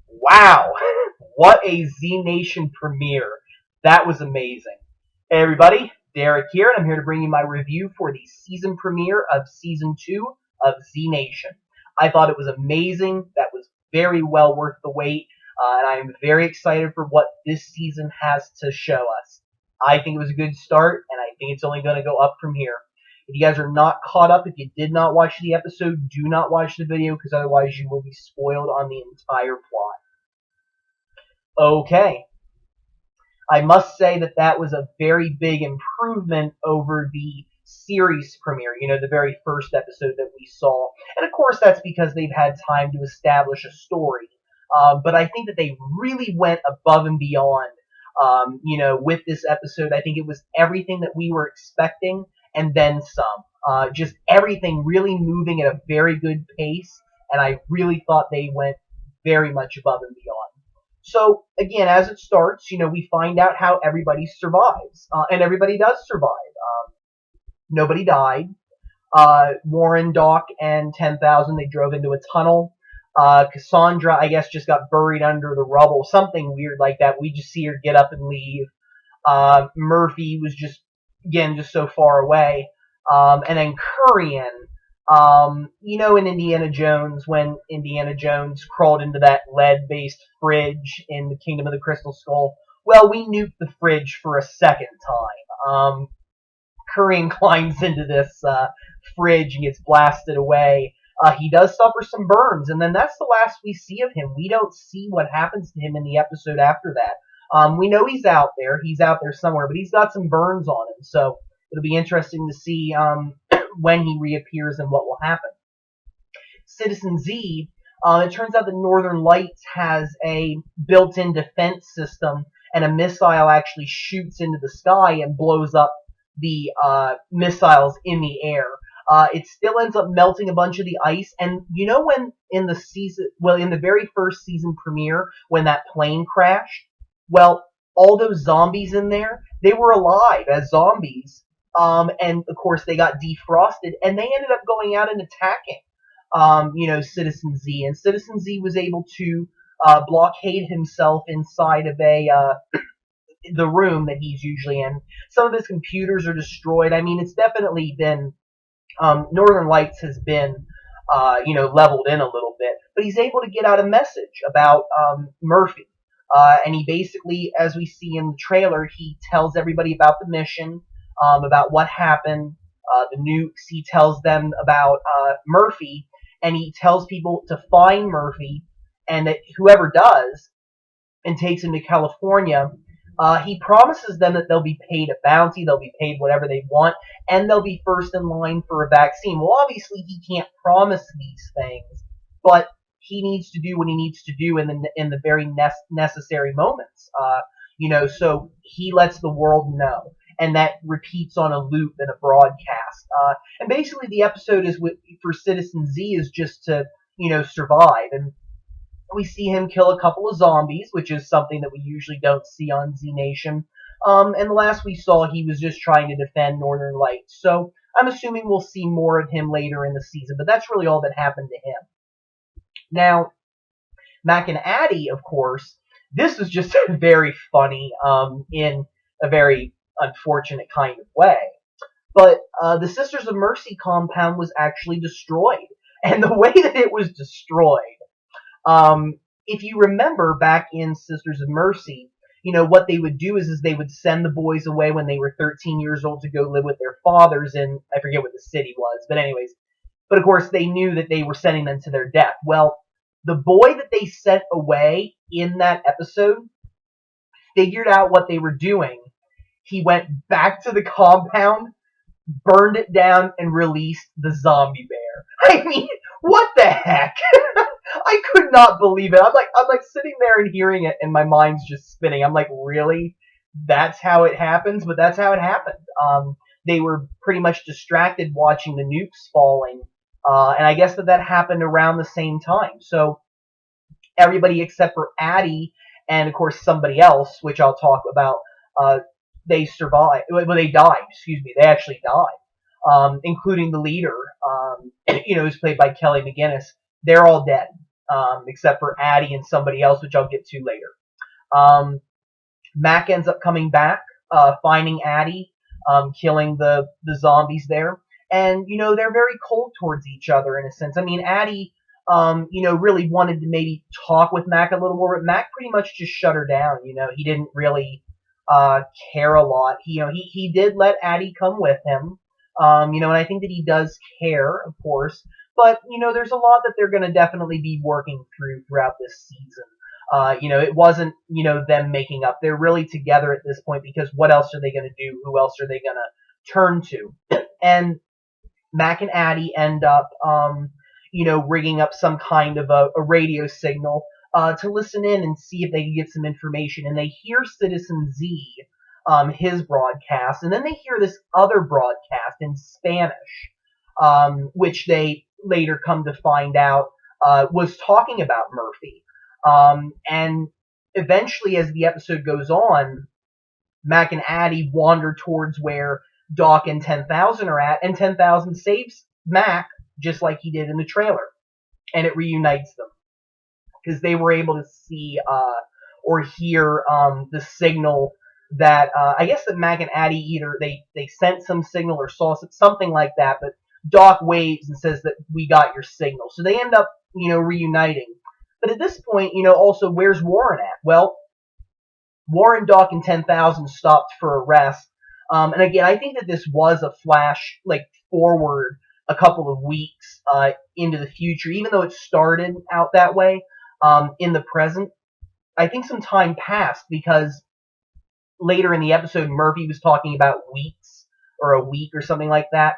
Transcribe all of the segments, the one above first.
Wow, what a Z Nation premiere. That was amazing. Hey everybody, Derek here, and I'm here to bring you my review for the season premiere of Season 2 of Z Nation. I thought it was amazing. That was very well worth the wait, and I am very excited for what this season has to show us. I think it was a good start, and I think it's only going to go up from here. If you guys are not caught up, if you did not watch the episode, do not watch the video because otherwise you will be spoiled on the entire plot. Okay. I must say that that was a very big improvement over the series premiere, the very first episode that we saw. And of course, that's because they've had time to establish a story. But I think that they really went above and beyond, with this episode. I think it was everything that we were expecting and then some. Just everything really moving at a very good pace. And I really thought they went very much above and beyond. So again, as it starts, we find out how everybody survives, and everybody does survive. Nobody died. Warren, Doc, and 10,000, they drove into a tunnel. Cassandra, I guess, just got buried under the rubble, something weird like that. We just see her get up and leave. Murphy was just so far away. And then Kurian, in Indiana Jones, when Indiana Jones crawled into that lead-based fridge in the Kingdom of the Crystal Skull, well, we nuked the fridge for a second time. Kurian climbs into this fridge and gets blasted away. He does suffer some burns, and then that's the last we see of him. We don't see what happens to him in the episode after that. We know he's out there. He's out there somewhere, but he's got some burns on him, so it'll be interesting to see when he reappears and what will happen. Citizen Z, it turns out that Northern Lights has a built-in defense system, and a missile actually shoots into the sky and blows up the missiles in the air. It still ends up melting a bunch of the ice, and when in the very first season premiere, when that plane crashed, well, all those zombies in there, they were alive as zombies. And of course they got defrosted, and they ended up going out and attacking, Citizen Z. And Citizen Z was able to blockade himself inside of the room that he's usually in. Some of his computers are destroyed. I mean, it's definitely been Northern Lights has been leveled in a little bit, but he's able to get out a message about Murphy. And he basically, as we see in the trailer, he tells everybody about the mission. About what happened, the nukes. He tells them about Murphy, and he tells people to find Murphy, and that whoever does and takes him to California, he promises them that they'll be paid a bounty, they'll be paid whatever they want, and they'll be first in line for a vaccine. Well, obviously he can't promise these things, but he needs to do what he needs to do in the very necessary moments. So he lets the world know. And that repeats on a loop in a broadcast. And basically the episode for Citizen Z is just to, survive. And we see him kill a couple of zombies, which is something that we usually don't see on Z Nation. And the last we saw, he was just trying to defend Northern Lights. So I'm assuming we'll see more of him later in the season, but that's really all that happened to him. Now, Mac and Addie, of course, this was just very funny in a very unfortunate kind of way. But the Sisters of Mercy compound was actually destroyed. And the way that it was destroyed, if you remember back in Sisters of Mercy, what they would do is they would send the boys away when they were 13 years old to go live with their fathers in, I forget what the city was, but anyways. But of course they knew that they were sending them to their death. Well, the boy that they sent away in that episode figured out what they were doing. He went back to the compound, burned it down, and released the zombie bear. I mean, what the heck? I could not believe it. I'm like sitting there and hearing it, and my mind's just spinning. I'm like, really? That's how it happens? But that's how it happened. They were pretty much distracted watching the nukes falling, and I guess that happened around the same time. So everybody except for Addie and, of course, somebody else, which I'll talk about, they survived. Well, they died. Excuse me. They actually died, including the leader, who's played by Kelly McGinnis. They're all dead. except for Addie and somebody else, which I'll get to later. Um, Mac ends up coming back, finding Addie, killing the zombies there, and they're very cold towards each other in a sense. I mean, Addie, really wanted to maybe talk with Mac a little more, but Mac pretty much just shut her down. He didn't really care a lot. He did let Addie come with him, and I think that he does care, of course. But there's a lot that they're going to definitely be working through throughout this season. It wasn't, them making up. They're really together at this point because what else are they going to do? Who else are they going to turn to? And Mac and Addie end up, rigging up some kind of a radio signal to listen in and see if they can get some information. And they hear Citizen Z, his broadcast, and then they hear this other broadcast in Spanish, which they later come to find out was talking about Murphy. And eventually, as the episode goes on, Mac and Addie wander towards where Doc and 10,000 are at, and 10,000 saves Mac just like he did in the trailer, and it reunites them because they were able to see or hear the signal that I guess that Mac and Addie either they sent some signal or saw something like that, but Doc waves and says that we got your signal, so they end up reuniting. But at this point, also, where's Warren at? Well, Warren, Doc, and 10,000 stopped for a rest. And again, I think that this was a flash, forward a couple of weeks into the future, even though it started out that way in the present. I think some time passed because later in the episode, Murphy was talking about weeks or a week or something like that.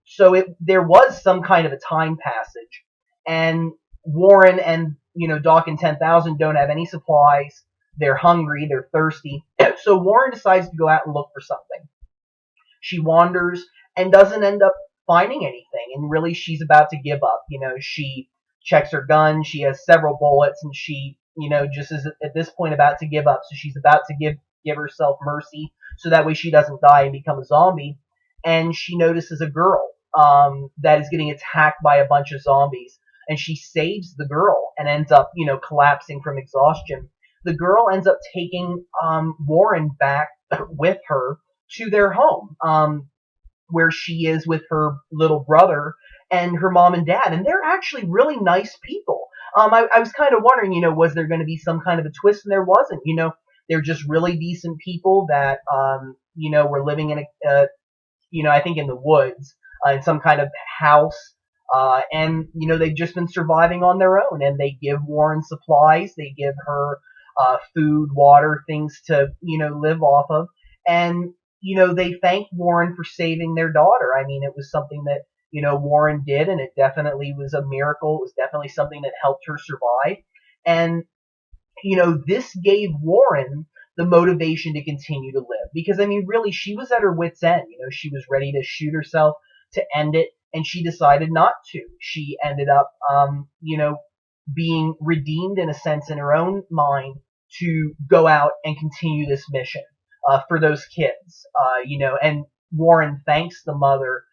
So there was some kind of a time passage. And Warren and Doc and 10,000 don't have any supplies. They're hungry. They're thirsty. So Warren decides to go out and look for something. She wanders and doesn't end up finding anything. And really, she's about to give up. She checks her gun. She has several bullets, and she just is at this point about to give up. So she's about to give herself mercy, so that way she doesn't die and become a zombie. And she notices a girl that is getting attacked by a bunch of zombies. And she saves the girl and ends up, collapsing from exhaustion. The girl ends up taking Warren back with her to their home, where she is with her little brother and her mom and dad. And they're actually really nice people. I was kind of wondering, was there going to be some kind of a twist? And there wasn't. They're just really decent people that, were living in I think in the woods, in some kind of house. And they've just been surviving on their own, and they give Warren supplies, they give her food, water, things to live off of, and they thank Warren for saving their daughter. I mean, it was something that Warren did, and it definitely was a miracle. It was definitely something that helped her survive, and this gave Warren the motivation to continue to live, because I mean, really, she was at her wit's end. She was ready to shoot herself to end it. And she decided not to. She ended up, being redeemed in a sense in her own mind to go out and continue this mission for those kids. And Warren thanks the mother,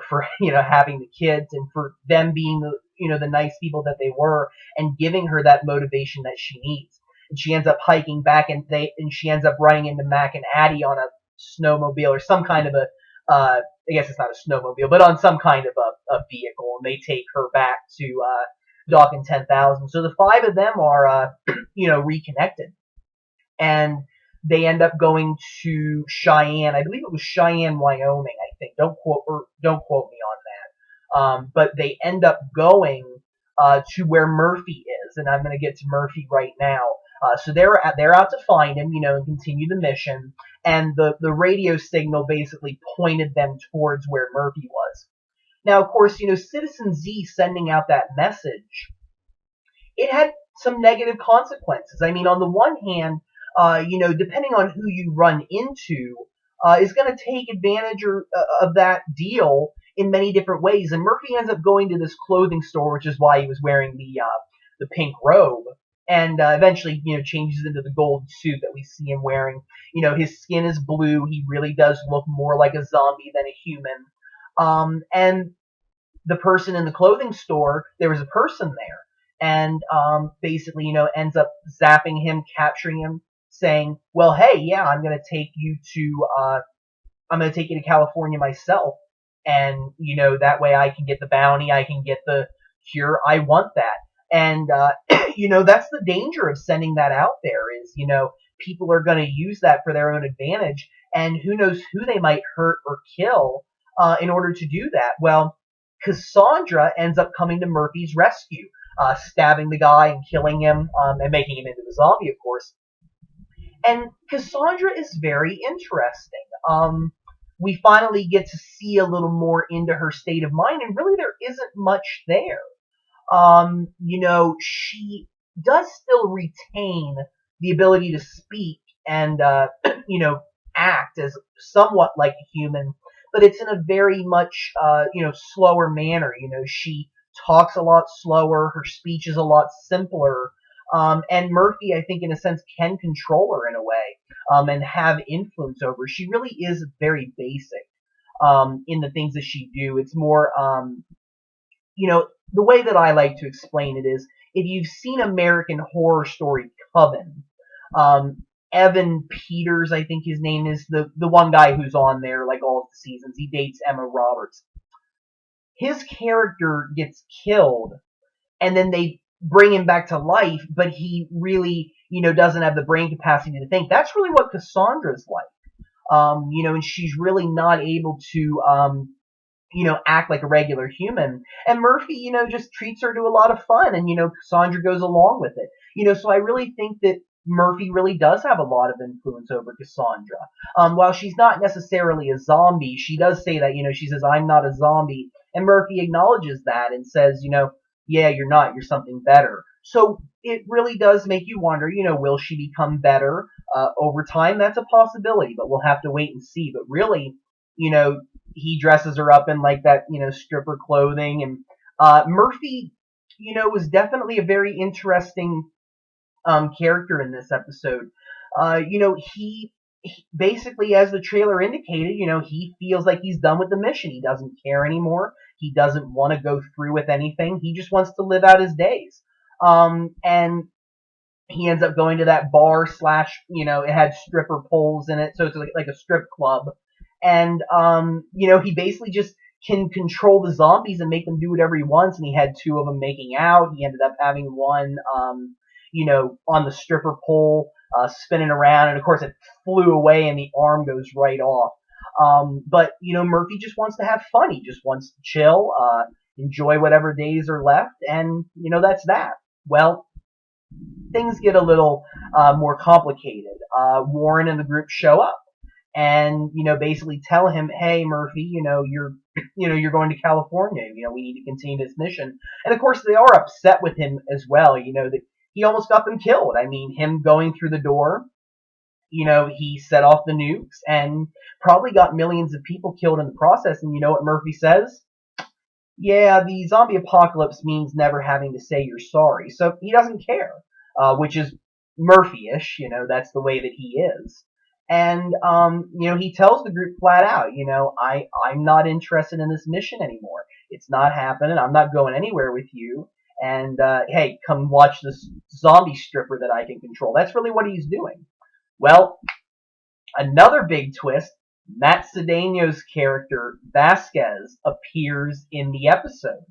for having the kids and for them being the nice people that they were and giving her that motivation that she needs. And she ends up hiking back, and she ends up running into Mac and Addie on a snowmobile or some kind of a. I guess it's not a snowmobile, but on some kind of a vehicle, and they take her back to Doc and 10,000. So the five of them are, reconnected, and they end up going to Cheyenne. I believe it was Cheyenne, Wyoming. I think. Don't quote me on that. But they end up going to where Murphy is, and I'm going to get to Murphy right now. So they're out to find him, and continue the mission. And the radio signal basically pointed them towards where Murphy was. Now, of course, Citizen Z sending out that message, it had some negative consequences. I mean, on the one hand, depending on who you run into, is going to take advantage of that deal in many different ways. And Murphy ends up going to this clothing store, which is why he was wearing the pink robe. And eventually, changes into the gold suit that we see him wearing. His skin is blue. He really does look more like a zombie than a human. And the person in the clothing store, there was a person there. and basically, ends up zapping him, capturing him, saying, "Well, hey, yeah, I'm gonna take you to California myself, and that way I can get the bounty, I can get the cure, I want that." And that's the danger of sending that out there is, people are going to use that for their own advantage, and who knows who they might hurt or kill in order to do that. Well, Cassandra ends up coming to Murphy's rescue, stabbing the guy and killing him, and making him into a zombie, of course. And Cassandra is very interesting. We finally get to see a little more into her state of mind, and really there isn't much there. She does still retain the ability to speak and, act as somewhat like a human, but it's in a very much, slower manner. She talks a lot slower, her speech is a lot simpler, and Murphy, I think, in a sense, can control her in a way, and have influence over her. She really is very basic, in the things that she do. It's more, the way that I like to explain it is, if you've seen American Horror Story Coven, Evan Peters, I think his name is, the one guy who's on there like all of the seasons. He dates Emma Roberts. His character gets killed, and then they bring him back to life, but he really, doesn't have the brain capacity to think. That's really what Cassandra's like. And she's really not able to, act like a regular human. And Murphy, just treats her to a lot of fun, and, Cassandra goes along with it. So I really think that Murphy really does have a lot of influence over Cassandra. While she's not necessarily a zombie, she does say that, she says, "I'm not a zombie." And Murphy acknowledges that and says, "Yeah, you're not, you're something better." So it really does make you wonder, will she become better over time? That's a possibility, but we'll have to wait and see. But really, he dresses her up in like that, stripper clothing. And Murphy, was definitely a very interesting character in this episode. He basically, as the trailer indicated, he feels like he's done with the mission. He doesn't care anymore. He doesn't want to go through with anything. He just wants to live out his days. And he ends up going to that bar slash, it had stripper poles in it, so it's like a strip club. And, he basically just can control the zombies and make them do whatever he wants. And he had two of them making out. He ended up having one, on the stripper pole, spinning around. And of course it flew away and the arm goes right off. But, Murphy just wants to have fun. He just wants to chill, enjoy whatever days are left. And, that's that. Well, things get a little more complicated. Warren and the group show up and, basically tell him, "Hey, Murphy, you're going to California. We need to continue this mission." And of course they are upset with him as well. That he almost got them killed. I mean, him going through the door, he set off the nukes and probably got millions of people killed in the process. And you know what Murphy says? "Yeah, the zombie apocalypse means never having to say you're sorry." So he doesn't care, which is Murphy-ish. That's the way that he is. And, he tells the group flat out, I'm not interested in this mission anymore. It's not happening. I'm not going anywhere with you. And, hey, come watch this zombie stripper that I can control. That's really what he's doing. Well, another big twist, Matt Cedeno's character, Vasquez, appears in the episode.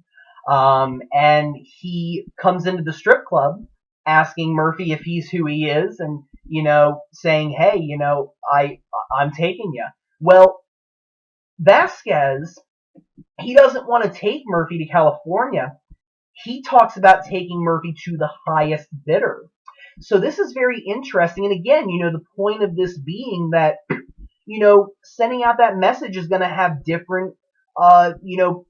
And he comes into the strip club asking Murphy if he's who he is, and, saying, "Hey, I'm taking you." Well, Vasquez, he doesn't want to take Murphy to California. He talks about taking Murphy to the highest bidder. So this is very interesting. And again, the point of this being that, sending out that message is going to have different,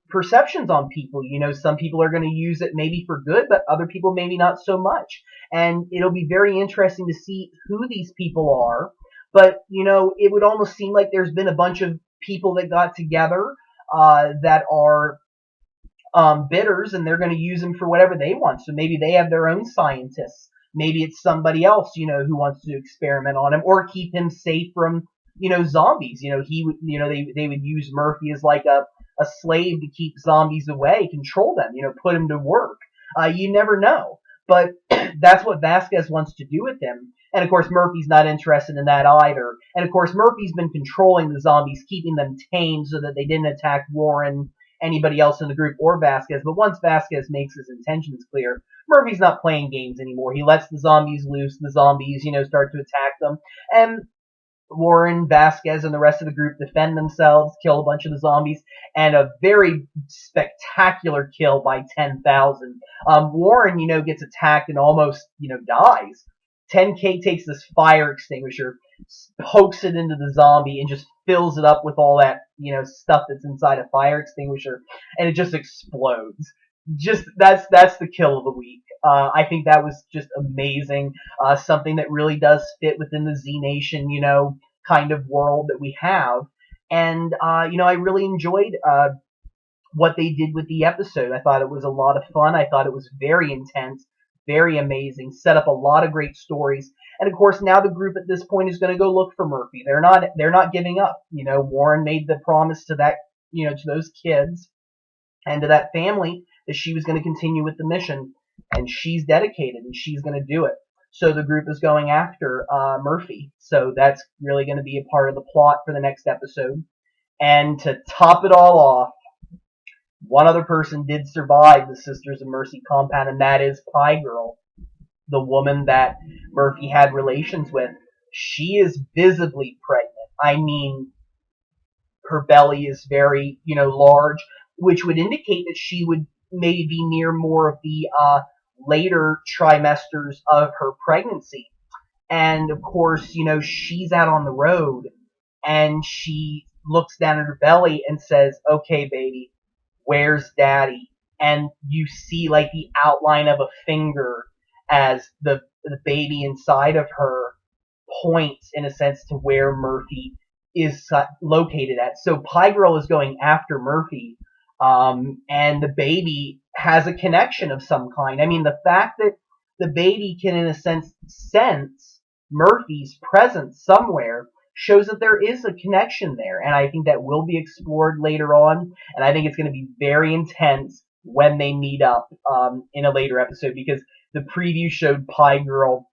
perceptions on people. Some people are going to use it maybe for good, but other people maybe not so much. And it'll be very interesting to see who these people are. But, it would almost seem like there's been a bunch of people that got together, that are, bidders, and they're going to use them for whatever they want. So maybe they have their own scientists. Maybe it's somebody else, who wants to experiment on him or keep him safe from, zombies. He would, they would use Murphy as like a slave to keep zombies away, control them, put him to work. You never know. But that's what Vasquez wants to do with him. And of course, Murphy's not interested in that either. And of course, Murphy's been controlling the zombies, keeping them tame so that they didn't attack Warren, anybody else in the group, or Vasquez. But once Vasquez makes his intentions clear, Murphy's not playing games anymore. He lets the zombies loose. The zombies, start to attack them. And Warren, Vasquez, and the rest of the group defend themselves, kill a bunch of the zombies, and a very spectacular kill by 10,000. Warren, gets attacked and almost, dies. 10K takes this fire extinguisher, pokes it into the zombie, and just fills it up with all that, stuff that's inside a fire extinguisher, and it just explodes. That's the kill of the week. I think that was just amazing. Something that really does fit within the Z Nation, kind of world that we have. And I really enjoyed what they did with the episode. I thought it was a lot of fun. I thought it was very intense, very amazing. Set up a lot of great stories. And of course, now the group at this point is going to go look for Murphy. They're not giving up. Warren made the promise to that, to those kids and to that family that she was going to continue with the mission, and she's dedicated and she's going to do it. So the group is going after Murphy. So that's really going to be a part of the plot for the next episode. And to top it all off, one other person did survive the Sisters of Mercy compound, and that is Pie Girl, the woman that Murphy had relations with. She is visibly pregnant. I mean, her belly is very, large, which would indicate that she would maybe be near more of the later trimesters of her pregnancy. And of course, she's out on the road and she looks down at her belly and says, "Okay, baby, where's daddy?" And you see like the outline of a finger as the baby inside of her points, in a sense, to where Murphy is located at. So Pie Girl is going after Murphy, and the baby has a connection of some kind. I mean, the fact that the baby can, in a sense Murphy's presence somewhere shows that there is a connection there, and I think that will be explored later on, and I think it's going to be very intense when they meet up in a later episode, because the preview showed Pie Girl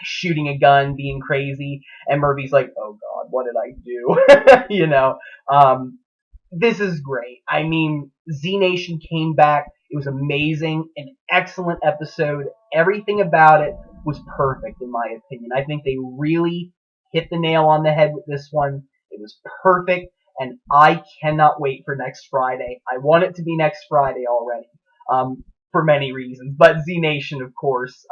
shooting a gun, being crazy, and Murphy's like, "Oh God, what did I do?" This is great. I mean, Z Nation came back. It was amazing, an excellent episode. Everything about it was perfect, in my opinion. I think they really hit the nail on the head with this one. It was perfect, and I cannot wait for next Friday. I want it to be next Friday already, for many reasons. But Z Nation, of course,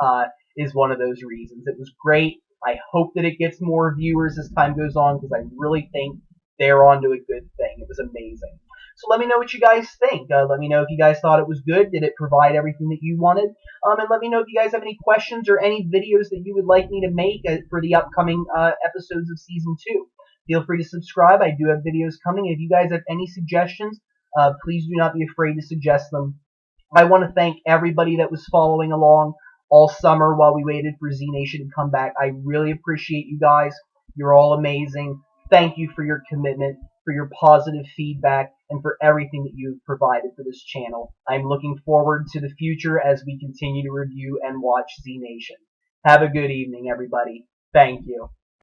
is one of those reasons. It was great. I hope that it gets more viewers as time goes on, because I really think they're onto a good thing. It was amazing. So let me know what you guys think. Let me know if you guys thought it was good. Did it provide everything that you wanted? And let me know if you guys have any questions or any videos that you would like me to make for the upcoming episodes of Season 2. Feel free to subscribe. I do have videos coming. If you guys have any suggestions, please do not be afraid to suggest them. I want to thank everybody that was following along all summer while we waited for Z Nation to come back. I really appreciate you guys. You're all amazing. Thank you for your commitment, for your positive feedback, and for everything that you've provided for this channel. I'm looking forward to the future as we continue to review and watch Z Nation. Have a good evening, everybody. Thank you.